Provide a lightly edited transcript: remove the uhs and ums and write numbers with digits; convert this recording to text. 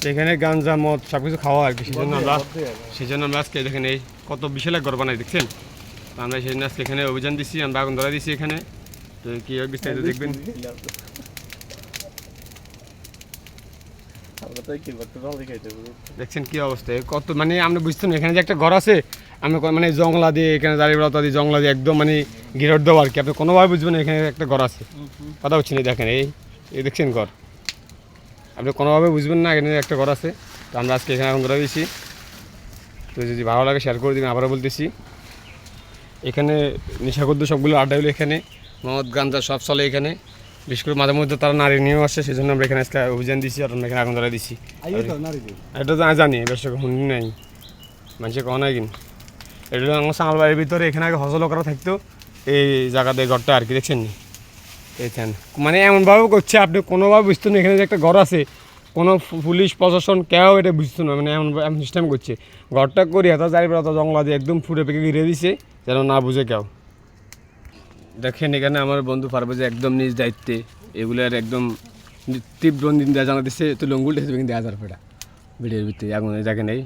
এখানে গাঞ্জা মদ সব কিছু খাওয়া আর কি, সেই জন্য আমরা আজকে দেখেন এই কত বিশাল এক ঘর বানাই দেখছেন। তো আমরা সেই জন্য আজকে এখানে অভিযান দিচ্ছি, আমরা আগুন ধরা দিচ্ছি এখানে। তো কী বিস্তারিত দেখবেন। দেখছেন কি অবস্থা কত, মানে আমরা বুঝতে না এখানে যে একটা ঘর আছে, আমি মানে জংলা দিয়ে এখানে দাঁড়িয়ে দিয়ে জংলা দিয়ে একদম মানে গিরট দেবো আর কি, আপনি কোনোভাবে বুঝবেন এখানে একটা ঘর আছে। কথা হচ্ছে না, দেখেন এই দেখছেন ঘর, আপনি কোনোভাবে বুঝবেন না এখানে একটা ঘর আছে। তো আমরা আজকে এখানে আগুন ধরা দিয়েছি। তো যদি ভালো লাগে শেয়ার করে দিবেন, আবারও বলতেছি এখানে নেশাগদ্য সবগুলো আড্ডা হলো, এখানে মদ গাঞ্জা সব চলে এখানে। বিশেষ করে মাঝে মধ্যে তারা নারী নিয়েও আসে, সেই জন্য আমরা এখানে আজকে অভিযান দিচ্ছি আর আমরা এখানে আগুন ধরা দিচ্ছি। এটা তো জানি ব্যবসা শুনি নাই, মানুষে কখন নাই কিন। এটা হলো আমার সামাল বাড়ির ভিতরে, এখানে আগে হজল করা থাকতো এই জায়গাতে ঘরটা আর কি, দেখছেন নি এইখান মানে এমনভাবে করছে আপনি কোনোভাবে বুঝতে না এখানে যে একটা ঘর আছে, কোনো পুলিশ প্রশাসন কেউ এটা বুঝতো না, মানে এমন সিস্টেম করছে। ঘরটা করি এত চারিপাড়া এত জঙ্গলা দিয়ে একদম ফুটে পেকে ঘিরে দিছে যেন না বুঝে কেউ। দেখেন এখানে আমার বন্ধু পারবে যে একদম নিজ দায়িত্বে এগুলোর একদম তীব্র নিন্দা জানা দিচ্ছে। তো লঙ্গুলটা কিন্তু দেওয়া যাবে এটা ভিডিওর ভিতরে আগুন দেখেন এই